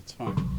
It's fine.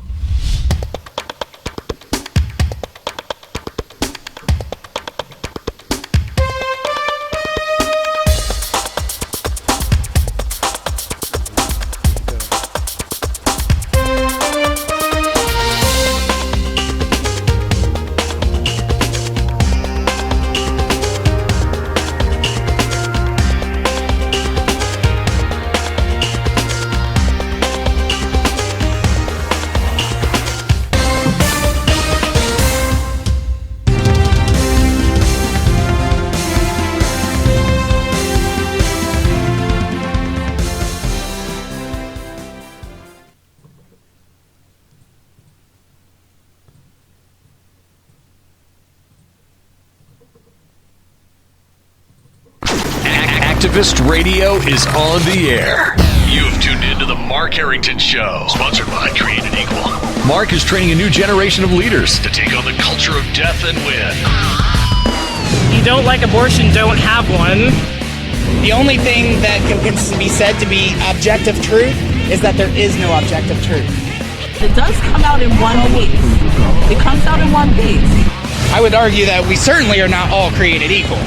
Activist Radio is on the air. You've tuned into the Mark Harrington Show, sponsored by Created Equal. Mark is training a new generation of leaders to take on the culture of death and win. You don't like abortion, don't have one. The only thing that can be said to be objective truth is that there is no objective truth. It does come out in one piece. It comes out in one piece. I would argue that we certainly are not all created equal.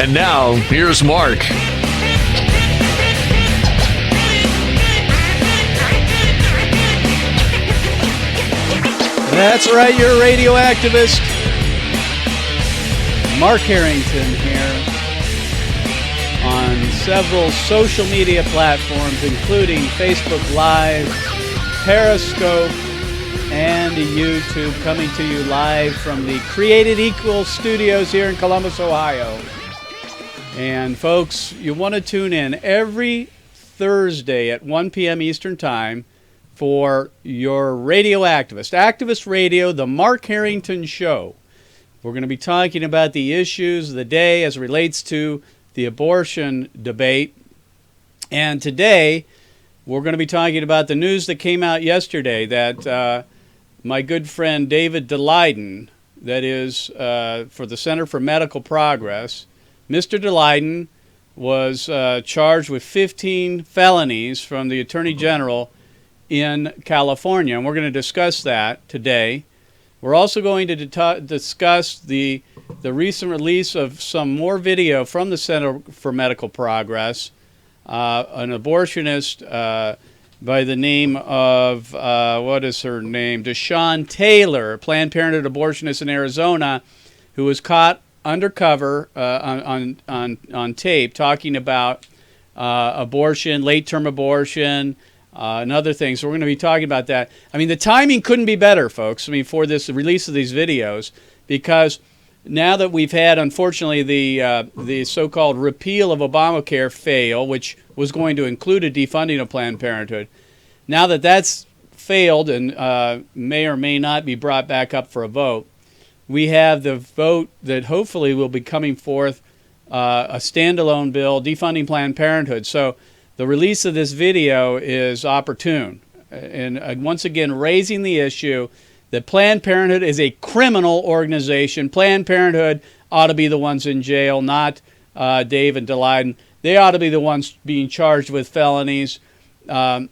And now, here's Mark. That's right, you're a radio activist. Mark Harrington here on several social media platforms, including Facebook Live, Periscope, and YouTube, coming to you live from the Created Equal studios here in Columbus, Ohio. And folks, you want to tune in every Thursday at 1 p.m. Eastern Time for your radio activist radio, the Mark Harrington Show. We're going to be talking about the issues of the day as it relates to the abortion debate. And today, we're going to be talking about the news that came out yesterday that my good friend David Daleiden, that is for the Center for Medical Progress, Mr. Daleiden was charged with 15 felonies from the Attorney General in California, and we're going to discuss that today. We're also going to discuss the recent release of some more video from the Center for Medical Progress, an abortionist by the name of, what is her name? Deshaun Taylor, Planned Parenthood abortionist in Arizona, who was caught undercover on tape talking about abortion, late-term abortion, and other things. So we're going to be talking about that. I mean, the timing couldn't be better, folks, for this release of these videos, because now that we've had, unfortunately, the so-called repeal of Obamacare fail, which was going to include a defunding of Planned Parenthood, now that that's failed and may or may not be brought back up for a vote, we have the vote that hopefully will be coming forth, a standalone bill defunding Planned Parenthood. So the release of this video is opportune, and once again raising the issue that Planned Parenthood is a criminal organization. Planned Parenthood ought to be the ones in jail, not David Daleiden. They ought to be the ones being charged with felonies. They're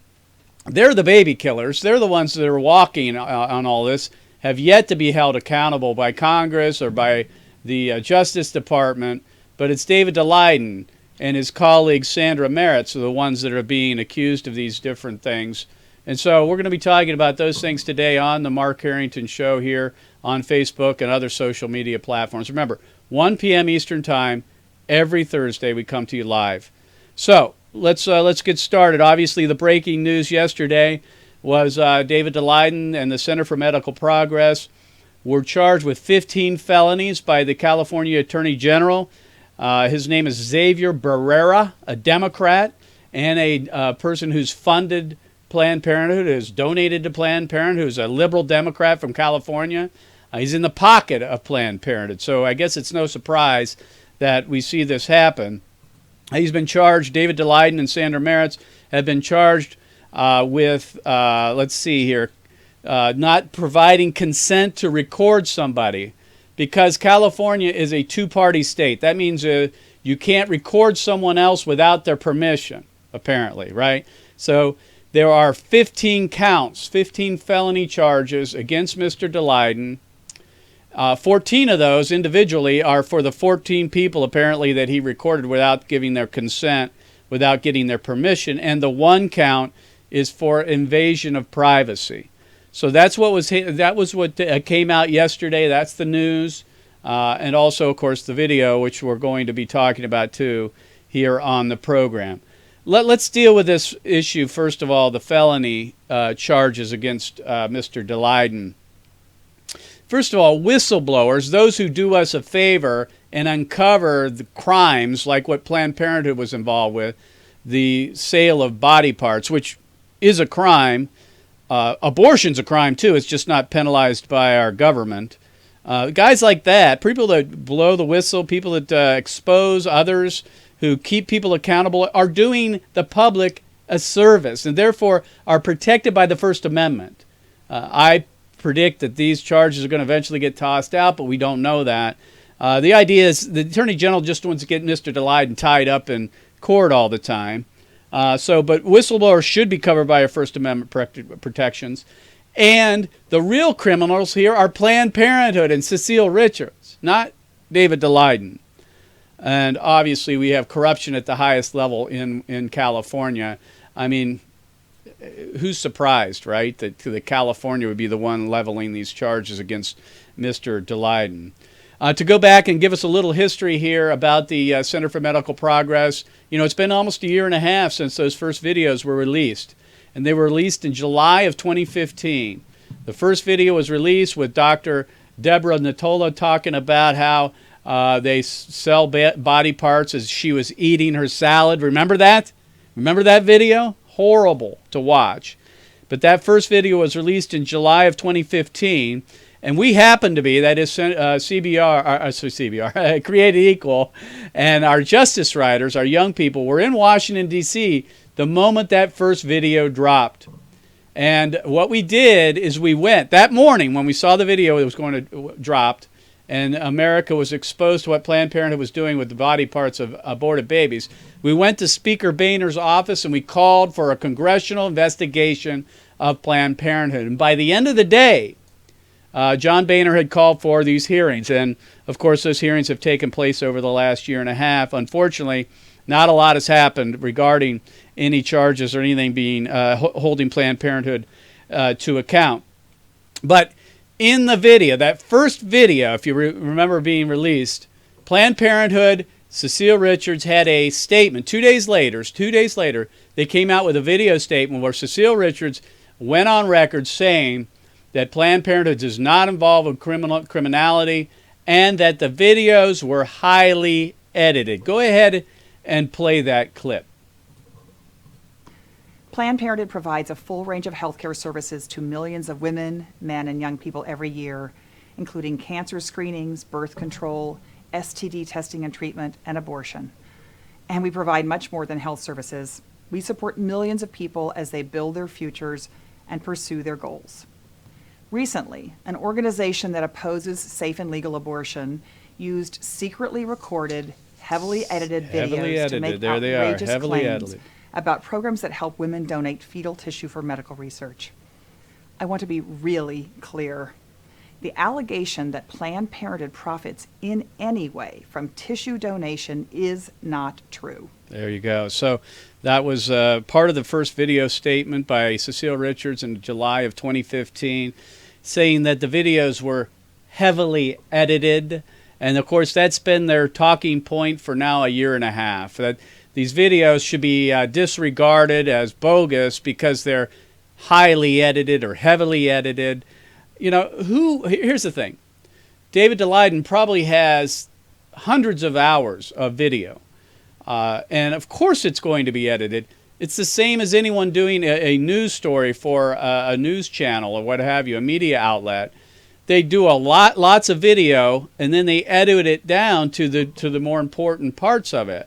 the baby killers. They're the ones that are walking on all this, have yet to be held accountable by Congress or by the Justice Department. But it's David Daleiden and his colleague Sandra Merritt's are the ones that are being accused of these different things. And so we're going to be talking about those things today on the Mark Harrington Show here on Facebook and other social media platforms. Remember, 1 p.m. Eastern Time, every Thursday we come to you live. So let's get started. Obviously, the breaking news yesterday was David Daleiden and the Center for Medical Progress were charged with 15 felonies by the California Attorney General. His name is Xavier Becerra, a Democrat, and a person who's funded Planned Parenthood, who's donated to Planned Parenthood, who's a liberal Democrat from California. He's in the pocket of Planned Parenthood, so I guess it's no surprise that we see this happen. He's been charged, David Daleiden and Sandra Merritt have been charged with, let's see here, not providing consent to record somebody, because California is a two-party state. That means you can't record someone else without their permission, apparently, right? So There are 15 counts, 15 felony charges against Mr. Daleiden. 14 of those individually are for the 14 people apparently that he recorded without giving their consent, without getting their permission, and the one count is for invasion of privacy. So that was what came out yesterday. That's the news, and also, of course, the video, which we're going to be talking about too here on the program. Let's deal with this issue first of all, the felony charges against Mr. Daleiden. First of all, whistleblowers, those who do us a favor and uncover the crimes like what Planned Parenthood was involved with, the sale of body parts, which is a crime. Abortion's a crime too. It's just not penalized by our government. Guys like that, people that blow the whistle, people that expose others, who keep people accountable, are doing the public a service and therefore are protected by the First Amendment. I predict that these charges are going to eventually get tossed out, but we don't know that. The idea is the Attorney General just wants to get Mr. Daleiden tied up in court all the time. But whistleblowers should be covered by our First Amendment protections. And the real criminals here are Planned Parenthood and Cecile Richards, not David Daleiden. And obviously we have corruption at the highest level in California. I mean, who's surprised, right, that California would be the one leveling these charges against Mr. Daleiden? To go back and give us a little history here about the Center for Medical Progress, it's been almost a year and a half since those first videos were released. And they were released in July of 2015. The first video was released with Dr. Deborah Natola talking about how they sell body parts as she was eating her salad. Remember that? Remember that video? Horrible to watch. But that first video was released in July of 2015, and we happen to be, that is CBR, Created Equal, and our justice writers, our young people, were in Washington, D.C. the moment that first video dropped. And what we did is we went, that morning when we saw the video that was going to dropped, and America was exposed to what Planned Parenthood was doing with the body parts of aborted babies, we went to Speaker Boehner's office and we called for a congressional investigation of Planned Parenthood. And by the end of the day, John Boehner had called for these hearings. And, of course, those hearings have taken place over the last year and a half. Unfortunately, not a lot has happened regarding any charges or anything being holding Planned Parenthood to account. But in the video, that first video, if you remember being released, Planned Parenthood, Cecile Richards had a statement 2 days later. 2 days later, they came out with a video statement where Cecile Richards went on record saying that Planned Parenthood is not involved in criminality and that the videos were highly edited. Go ahead and play that clip. Planned Parenthood provides a full range of healthcare services to millions of women, men, and young people every year, including cancer screenings, birth control, STD testing and treatment, and abortion. And we provide much more than health services. We support millions of people as they build their futures and pursue their goals. Recently, an organization that opposes safe and legal abortion used secretly recorded, heavily edited videos to make outrageous claims about programs that help women donate fetal tissue for medical research. I want to be really clear. The allegation that Planned Parenthood profits in any way from tissue donation is not true. There you go. So that was part of the first video statement by Cecile Richards in July of 2015, saying that the videos were heavily edited. And of course, that's been their talking point for now a year and a half, that these videos should be disregarded as bogus because they're highly edited or heavily edited. Here's the thing. David Daleiden probably has hundreds of hours of video. And of course it's going to be edited. It's the same as anyone doing a news story for a news channel or what have you, a media outlet. They do lots of video, and then they edit it down to the more important parts of it.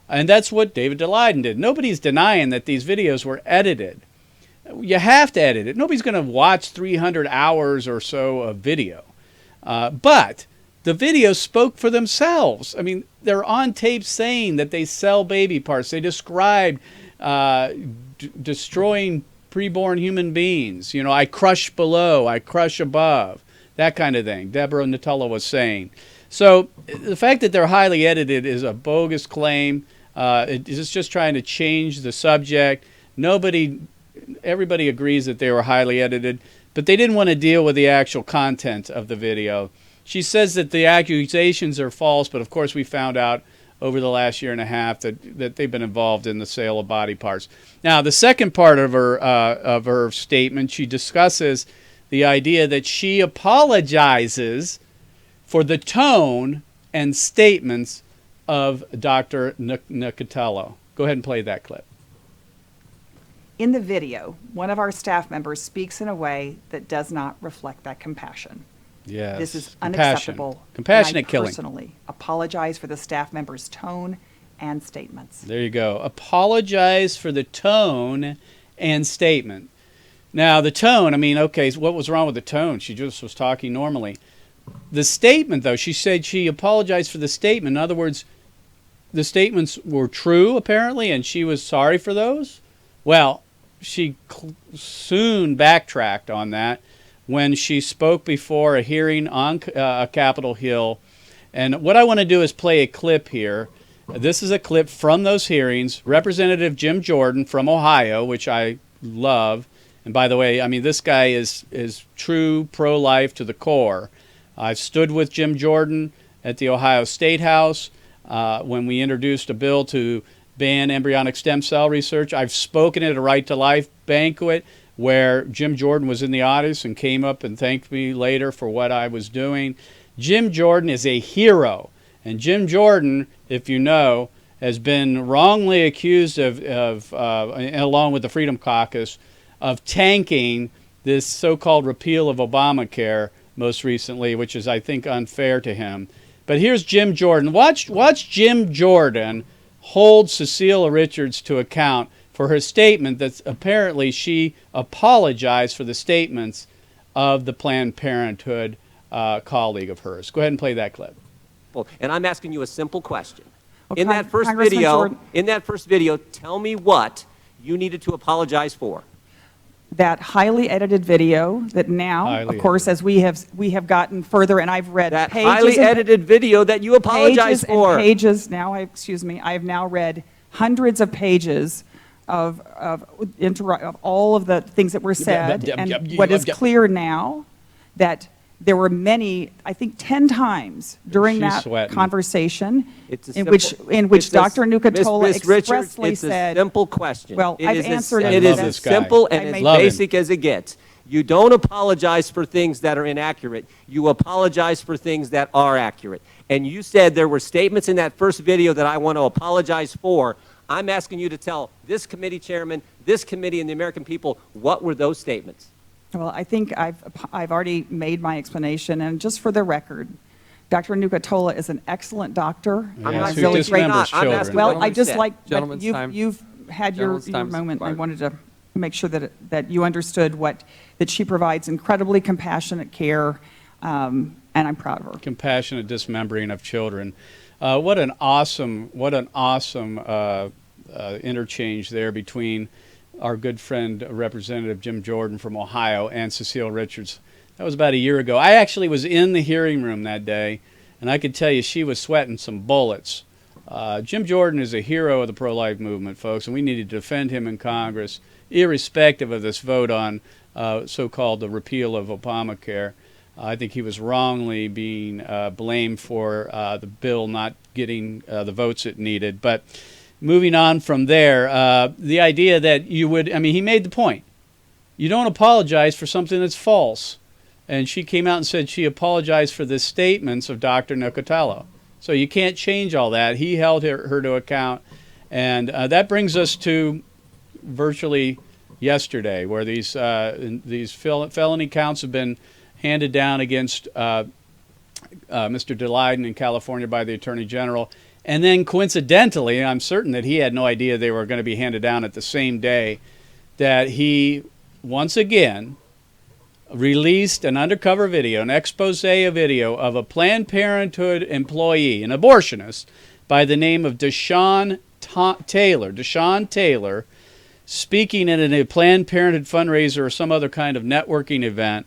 And that's what David Daleiden did. Nobody's denying that these videos were edited. You have to edit it. Nobody's going to watch 300 hours or so of video. But the videos spoke for themselves. I mean, they're on tape saying that they sell baby parts. They described destroying preborn human beings. I crush below, I crush above, that kind of thing. Deborah Nutella was saying. So the fact that they're highly edited is a bogus claim. It's just trying to change the subject. Everybody agrees that they were highly edited, but they didn't want to deal with the actual content of the video. She says that the accusations are false, but of course we found out over the last year and a half that they've been involved in the sale of body parts. Now, the second part of her statement, she discusses the idea that she apologizes for the tone and statements of Dr. Nicatello. Go ahead and play that clip. In the video, one of our staff members speaks in a way that does not reflect that compassion. Yes. This is unacceptable. Compassionate killing. I personally apologize for the staff member's tone and statements. There you go. Apologize for the tone and statement. Now, the tone, okay, so what was wrong with the tone? She just was talking normally. The statement, though, she said she apologized for the statement. In other words, the statements were true, apparently, and she was sorry for those? Well, she soon backtracked on that when she spoke before a hearing on Capitol Hill. And what I want to do is play a clip here. This is a clip from those hearings. Representative Jim Jordan from Ohio, which I love. And by the way, this guy is true pro-life to the core. I've stood with Jim Jordan at the Ohio State House when we introduced a bill to ban embryonic stem cell research. I've spoken at a Right to Life banquet where Jim Jordan was in the audience and came up and thanked me later for what I was doing. Jim Jordan is a hero. And Jim Jordan, if you know, has been wrongly accused of along with the Freedom Caucus, of tanking this so-called repeal of Obamacare most recently, which is, I think, unfair to him. But here's Jim Jordan. Watch Jim Jordan hold Cecilia Richards to account for her statement that apparently she apologized for the statements of the Planned Parenthood colleague of hers. Go ahead and play that clip. And I'm asking you a simple question. Okay, In that first video, tell me what you needed to apologize for. That highly edited video that now, of course, as we have gotten further, and I've read That pages highly edited video that you apologized for. Pages now, I have now read hundreds of pages of all of the things that were said, and what is clear now that there were many, I think 10 times during that conversation in which Dr. Nicatello expressly said, it's a simple question. Well, I've answered it. It is as simple and as basic as it gets. You don't apologize for things that are inaccurate. You apologize for things that are accurate. And you said there were statements in that first video that I want to apologize for. I'm asking you to tell this committee chairman, this committee, and the American people, what were those statements? Well, I think I've already made my explanation, and just for the record, Dr. Nicatello is an excellent doctor. Yes, I'm not really dismembers children. Well, I just like you've had your moment. I wanted to make sure that you understood that she provides incredibly compassionate care, and I'm proud of her. Compassionate dismembering of children. What an awesome interchange there between our good friend, Representative Jim Jordan from Ohio, and Cecilia Richards. That was about a year ago. I actually was in the hearing room that day, and I could tell you she was sweating some bullets. Jim Jordan is a hero of the pro-life movement, folks, and we need to defend him in Congress, irrespective of this vote on so-called the repeal of Obamacare. I think he was wrongly being blamed for the bill not getting the votes it needed. But moving on from there, the idea that you would, he made the point. You don't apologize for something that's false. And she came out and said she apologized for the statements of Dr. Nicatello. So you can't change all that. He held her to account. And that brings us to virtually yesterday, where these felony counts have been handed down against Mr. Daleiden in California by the Attorney General. And then coincidentally, I'm certain that he had no idea they were going to be handed down at the same day, that he once again released an undercover video, an expose video of a Planned Parenthood employee, an abortionist, by the name of Deshaun Taylor. Deshaun Taylor speaking at a Planned Parenthood fundraiser or some other kind of networking event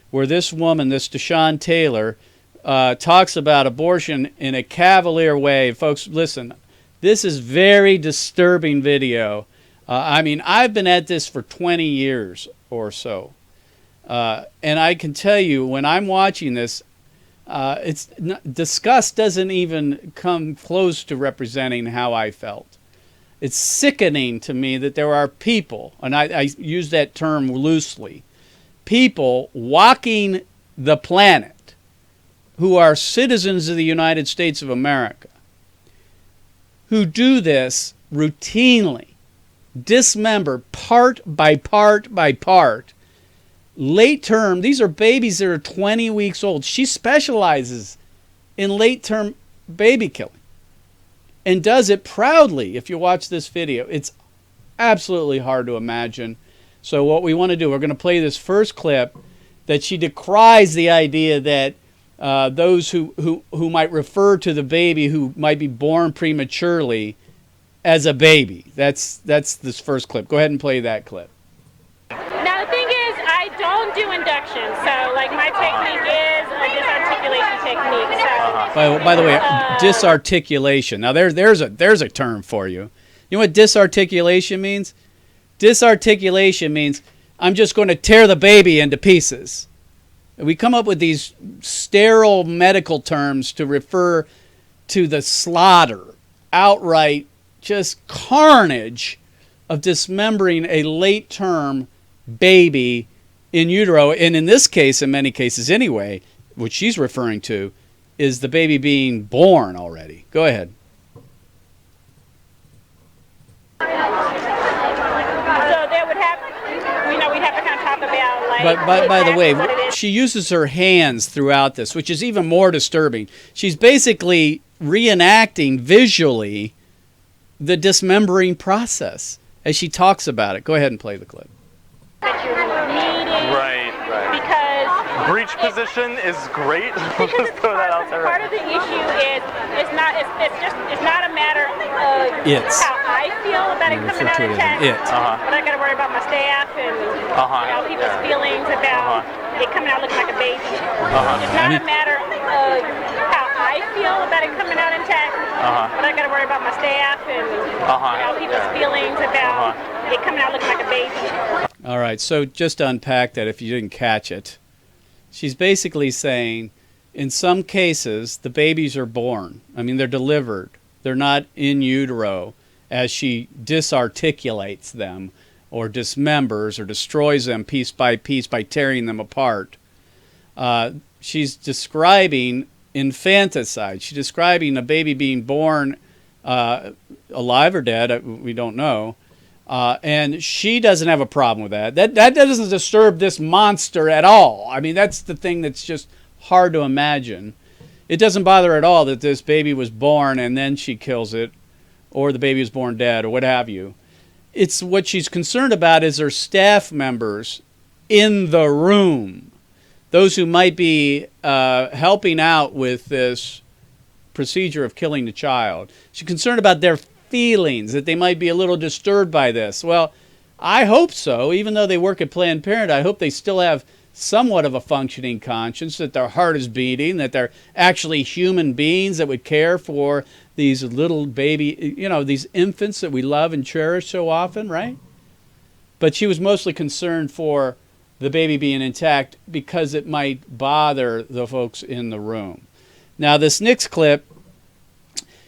where this woman, this Deshaun Taylor, talks about abortion in a cavalier way. Folks, listen, this is very disturbing video. I mean, I've been at this for 20 years or so. And I can tell you, when I'm watching this, disgust doesn't even come close to representing how I felt. It's sickening to me that there are people, and I use that term loosely, people walking the planet who are citizens of the United States of America who do this routinely, dismember part by part by part. Late term, these are babies that are 20 weeks old. She specializes in late term baby killing and does it proudly. If you watch this video, it's absolutely hard to imagine. So what we want to do, we're going to play this first clip that she decries the idea that those who might refer to the baby who might be born prematurely as a baby. That's this first clip. Go ahead and play that clip. Now the thing is, I don't do induction, so like my technique is a disarticulation technique. So, by the way, disarticulation. Now there's a term for you. You know what disarticulation means? Disarticulation means I'm just going to tear the baby into pieces. We come up with these sterile medical terms to refer to the slaughter, outright just carnage of dismembering a late-term baby in utero. And in this case, in many cases anyway, what she's referring to is the baby being born already. Go ahead. So there would have, we'd have to kind of talk about like. But by the way, she uses her hands throughout this, which is even more disturbing. She's basically reenacting visually the dismembering process as she talks about it. Go ahead and play the clip. That you're needing, right. Because breech position is great. We'll just throw that out there. Part of the issue is it's not a matter of how I feel about it coming out intact. But I got to worry about my staff and people's feelings about it coming out looking like a baby. It's not a matter of how I feel about it coming out intact. But I got to worry about my staff and people's feelings about it coming out looking like a baby. All right, so just to unpack that if you didn't catch it, she's basically saying in some cases the babies are born. I mean, they're delivered. They're not in utero as she disarticulates them or dismembers or destroys them piece by tearing them apart. She's describing infanticide. She's describing a baby being born alive or dead, we don't know. And she doesn't have a problem with that. That doesn't disturb this monster at all. I mean, that's the thing that's just hard to imagine. It doesn't bother her at all that this baby was born and then she kills it, or the baby was born dead, or what have you. It's what she's concerned about is her staff members in the room, those who might be helping out with this procedure of killing the child. She's concerned about their feelings, that they might be a little disturbed by this. Well, I hope so. Even though they work at Planned Parenthood, I hope they still have somewhat of a functioning conscience, that their heart is beating, that they're actually human beings that would care for these little baby, these infants that we love and cherish so often, right? But she was mostly concerned for the baby being intact because it might bother the folks in the room. Now, this next clip,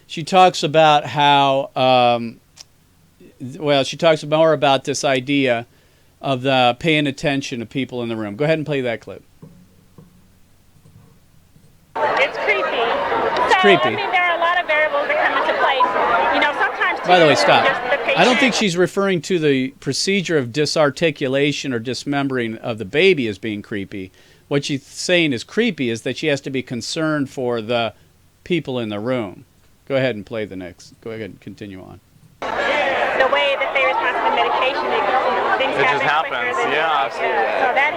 she talks about how, she talks more about this idea of the paying attention to people in the room. Go ahead and play that clip. It's creepy. It's creepy. I mean, there are a lot of variables that come into play. Sometimes. By the way, stop. I don't think she's referring to the procedure of disarticulation or dismembering of the baby as being creepy. What she's saying is creepy is that she has to be concerned for the people in the room. Go ahead and play the next. Go ahead and continue on. The way that they respond to the medication, things it just happen happens. quicker than Absolutely. So that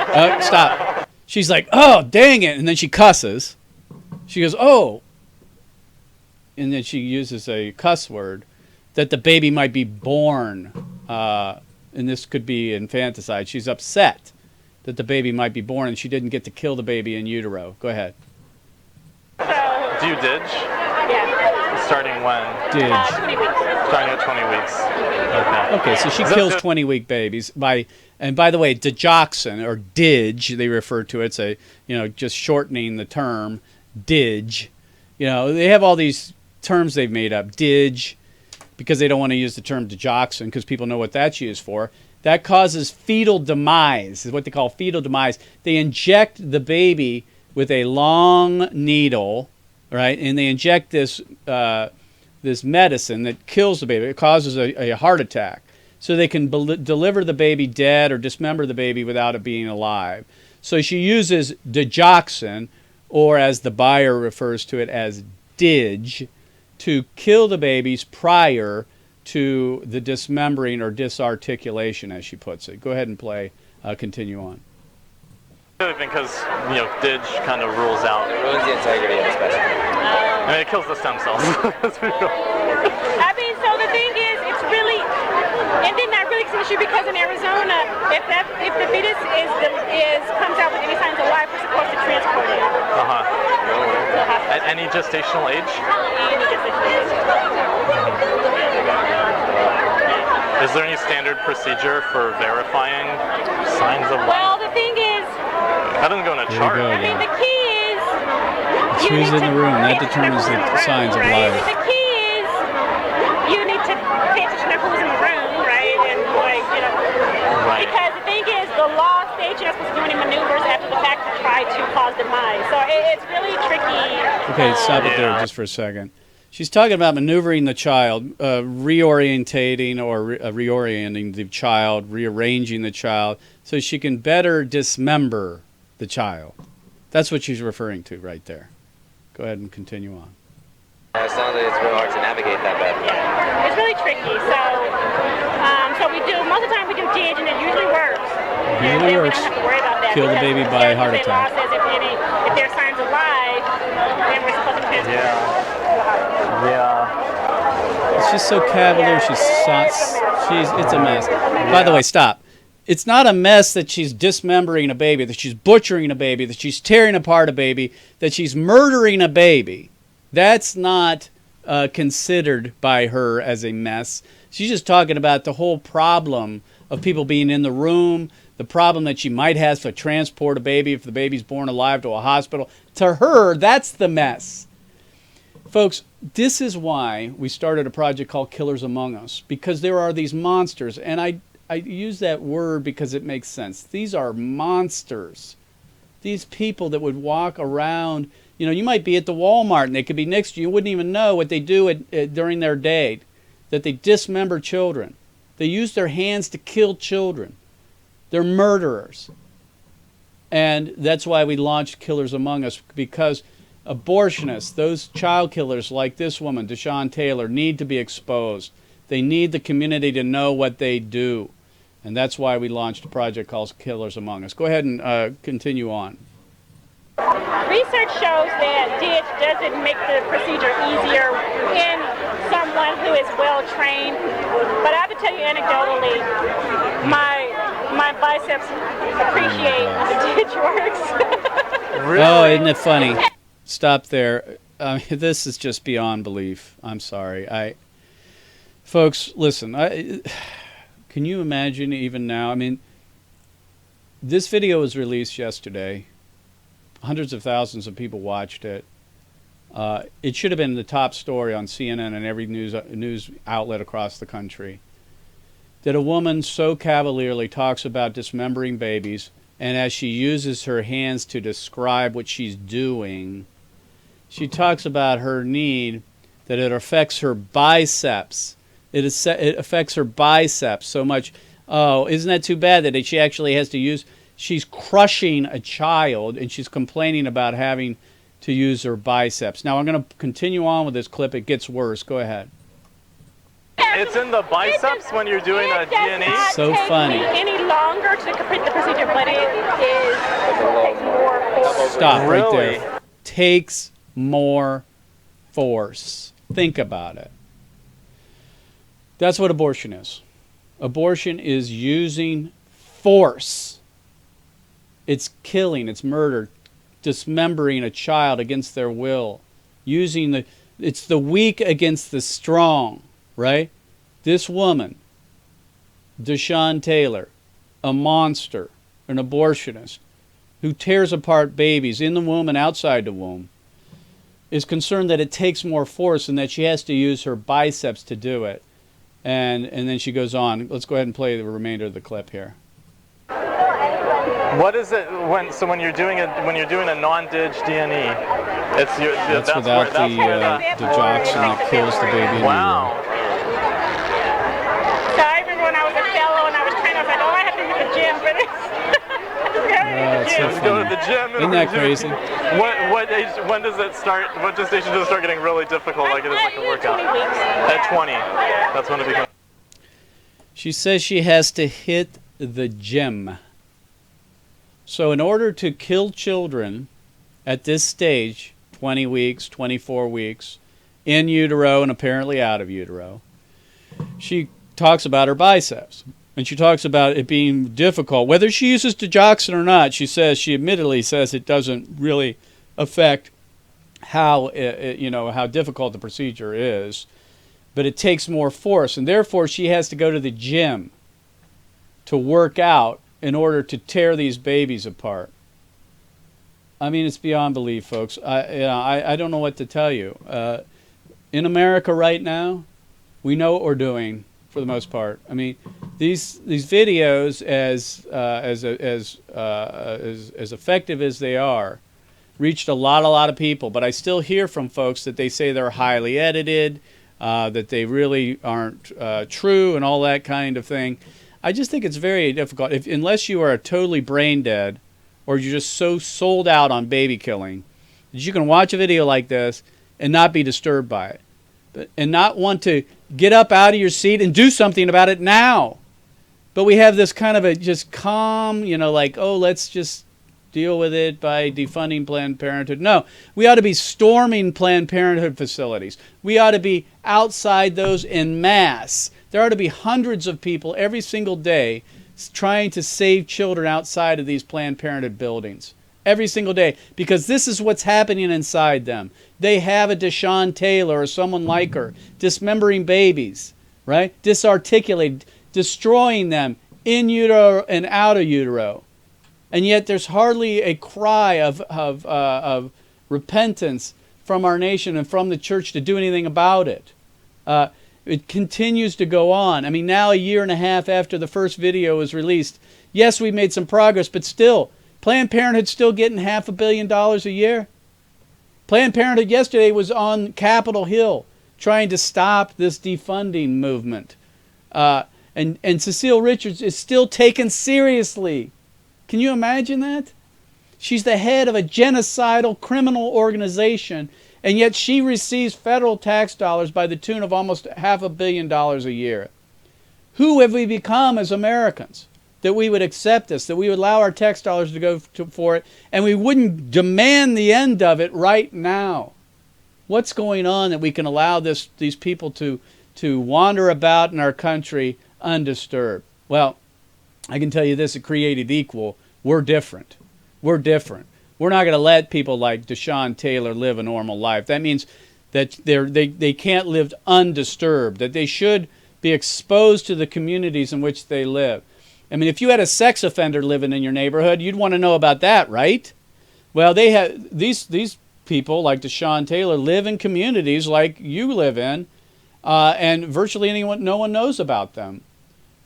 happens. Stop. She's like, oh, dang it. And then she cusses. She goes, oh. And then she uses a cuss word that the baby might be born, and this could be infanticide. She's upset that the baby might be born and she didn't get to kill the baby in utero. Go ahead. Do you dig? Yeah. Starting when? Dig. 20 weeks. Starting at 20 weeks. Okay, so she kills 20-week babies by the way, digoxin or dig, they refer to it. It's a, just shortening the term, dig. They have all these terms they've made up, dig, because they don't want to use the term digoxin because people know what that's used for. That causes fetal demise, is what they call fetal demise. They inject the baby with a long needle, right? And they inject this this medicine that kills the baby. It causes a heart attack. So they can deliver the baby dead or dismember the baby without it being alive. So she uses digoxin, or as the buyer refers to it as dig, to kill the babies prior to the dismembering or disarticulation, as she puts it. Go ahead and play. Continue on. Because, dig kind of rules out. It ruins the integrity of the specimen. I mean, it kills the stem cells. I mean, so the thing is, it's really, and then that really is an issue because in Arizona, if the fetus comes out with any signs of life, we're supposed to transport it. At any gestational age? Any gestational age. Is there any standard procedure for verifying signs of life? Well, the thing is, that doesn't go in a chart. I mean, the key is, who's in the room. That determines the signs of life. The key is, you need to pay attention to who's in the room, right? And Right. Because the thing is, the law states you're not supposed to do any maneuvers after the fact to try to cause demise. So it's really tricky. Okay, stop it there just for a second. She's talking about maneuvering the child, reorientating or reorienting the child, rearranging the child, so she can better dismember the child. That's what she's referring to right there. Go ahead and continue on. It sounds like it's real hard to navigate that bed. Yeah, it's really tricky. So we do, most of the time we do dig, and it usually works. Usually and works. We don't have to worry about that. Kill the baby by heart attack. The law says if there's signs of life, then we're supposed to transport it. Yeah. It's just so cavalier. It's a mess. By the way, stop. It's not a mess that she's dismembering a baby, that she's butchering a baby, that she's tearing apart a baby, that she's murdering a baby. That's not considered by her as a mess. She's just talking about the whole problem of people being in the room, the problem that she might have to transport a baby if the baby's born alive to a hospital. To her, that's the mess. Folks, this is why we started a project called Killers Among Us, because there are these monsters, and I use that word because it makes sense. These are monsters. These people that would walk around, you might be at the Walmart and they could be next to you. You wouldn't even know what they do during their day, that they dismember children. They use their hands to kill children. They're murderers. And that's why we launched Killers Among Us, because abortionists, those child killers like this woman, Deshaun Taylor, need to be exposed. They need the community to know what they do. And that's why we launched a project called Killers Among Us. Go ahead and continue on. Research shows that dig doesn't make the procedure easier in someone who is well trained. But I have to tell you anecdotally, my biceps appreciate the dig works. Really? Oh, isn't it funny? Stop there. This is just beyond belief. I'm sorry. Folks, listen. Can you imagine even now? I mean, this video was released yesterday. Hundreds of thousands of people watched it. It should have been the top story on CNN and every news outlet across the country. That a woman so cavalierly talks about dismembering babies, and as she uses her hands to describe what she's doing, she talks about her need, that it affects her biceps. It affects her biceps so much. Oh, isn't that too bad that she actually has to use... She's crushing a child, and she's complaining about having to use her biceps. Now, I'm going to continue on with this clip. It gets worse. Go ahead. It's in the biceps when you're doing a D&E? So funny. Any longer to complete the procedure, but it takes more force. Stop right there. Takes more force. Think about it. That's what abortion is. Abortion is using force. It's killing, it's murder, dismembering a child against their will. It's the weak against the strong, right? This woman, Deshaun Taylor, a monster, an abortionist, who tears apart babies in the womb and outside the womb, is concerned that it takes more force and that she has to use her biceps to do it. And then she goes on. Let's go ahead and play the remainder of the clip here. What is it when you're doing a non-dig D&E? That's without the digoxin that kills the baby. Wow. So I remember when I was a fellow and I was trying, I was like, oh, I have to hit the gym for this. Go to the gym. Isn't that crazy? What age? When does it start? What gestation does it start getting really difficult? Like it is like a workout. 20 weeks. At 20. That's when it becomes. She says she has to hit the gym. So in order to kill children at this stage, 20 weeks, 24 weeks, in utero and apparently out of utero, she talks about her biceps. And she talks about it being difficult. Whether she uses digoxin or not, she admittedly says it doesn't really affect how difficult the procedure is, but it takes more force, and therefore she has to go to the gym to work out in order to tear these babies apart. I mean, it's beyond belief, folks. I don't know what to tell you. In America right now, we know what we're doing for the most part. I mean, these videos, as effective as they are, reached a lot of people. But I still hear from folks that they say they're highly edited, that they really aren't true, and all that kind of thing. I just think it's very difficult, unless you are totally brain dead, or you're just so sold out on baby killing, that you can watch a video like this and not be disturbed by it, and not want to get up out of your seat and do something about it now. But we have this kind of a just calm, like, oh, let's just deal with it by defunding Planned Parenthood. No, we ought to be storming Planned Parenthood facilities. We ought to be outside those en masse. There ought to be hundreds of people every single day trying to save children outside of these Planned Parenthood buildings. Every single day, because this is what's happening inside them. They have a Deshaun Taylor or someone like her dismembering babies, right? Disarticulated, destroying them in utero and out of utero. And yet there's hardly a cry of repentance from our nation and from the church to do anything about it. It continues to go on. I mean, now a year and a half after the first video was released, yes, we made some progress, but still, Planned Parenthood's still getting $500 million a year. Planned Parenthood yesterday was on Capitol Hill trying to stop this defunding movement. And Cecile Richards is still taken seriously. Can you imagine that? She's the head of a genocidal criminal organization, and yet she receives federal tax dollars by the tune of almost $500 million a year. Who have we become as Americans? That we would accept this, that we would allow our tax dollars to go for it, and we wouldn't demand the end of it right now. What's going on that we can allow these people to wander about in our country undisturbed? Well, I can tell you this, at Created Equal, we're different. We're different. We're not going to let people like Deshaun Taylor live a normal life. That means that they can't live undisturbed, that they should be exposed to the communities in which they live. I mean, if you had a sex offender living in your neighborhood, you'd want to know about that, right? Well, they have these people like Deshaun Taylor live in communities like you live in, and virtually no one knows about them.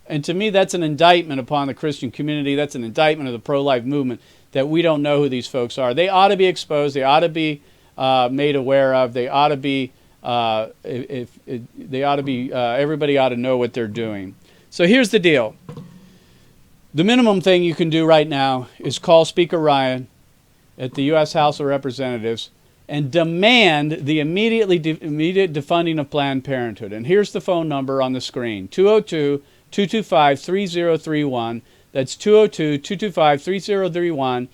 And to me, that's an indictment upon the Christian community. That's an indictment of the pro-life movement, that we don't know who these folks are. They ought to be exposed. They ought to be made aware of. They ought to be. Everybody ought to know what they're doing. So here's the deal. The minimum thing you can do right now is call Speaker Ryan at the U.S. House of Representatives and demand the immediate defunding of Planned Parenthood. And here's the phone number on the screen, 202-225-3031. That's 202-225-3031.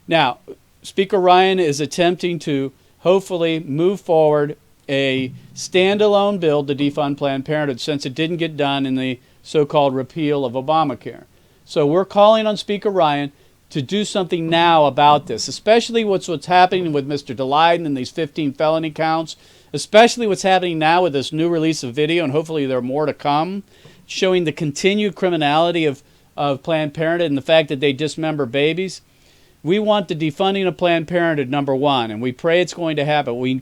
Now, Speaker Ryan is attempting to hopefully move forward a standalone bill to defund Planned Parenthood since it didn't get done in the so-called repeal of Obamacare. So we're calling on Speaker Ryan to do something now about this, especially what's happening with Mr. Daleiden and these 15 felony counts, especially what's happening now with this new release of video, and hopefully there are more to come, showing the continued criminality of Planned Parenthood and the fact that they dismember babies. We want the defunding of Planned Parenthood, number one, and we pray it's going to happen. We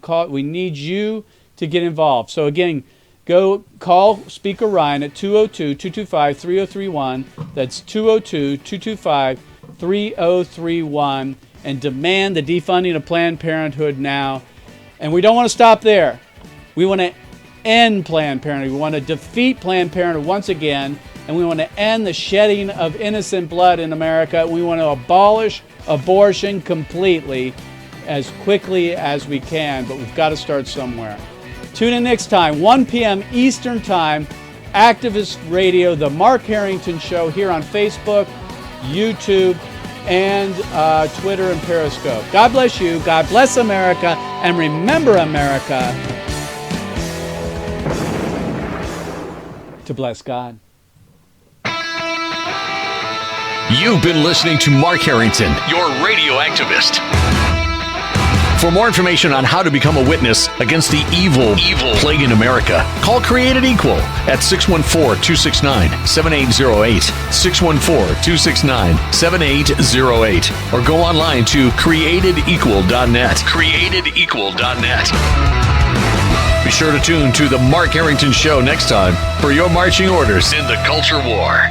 need you to get involved. So again, go call Speaker Ryan at 202-225-3031. That's 202-225-3031, and demand the defunding of Planned Parenthood now. And we don't want to stop there. We want to end Planned Parenthood. We want to defeat Planned Parenthood once again, and we want to end the shedding of innocent blood in America. We want to abolish abortion completely as quickly as we can, but we've got to start somewhere. Tune in next time, 1 p.m. Eastern Time, Activist Radio, The Mark Harrington Show, here on Facebook, YouTube, and Twitter and Periscope. God bless you. God bless America. And remember, America, to bless God. You've been listening to Mark Harrington, your radio activist. For more information on how to become a witness against the evil plague in America, call Created Equal at 614-269-7808, 614-269-7808, or go online to createdequal.net, createdequal.net. Be sure to tune to The Mark Harrington Show next time for your marching orders in the culture war.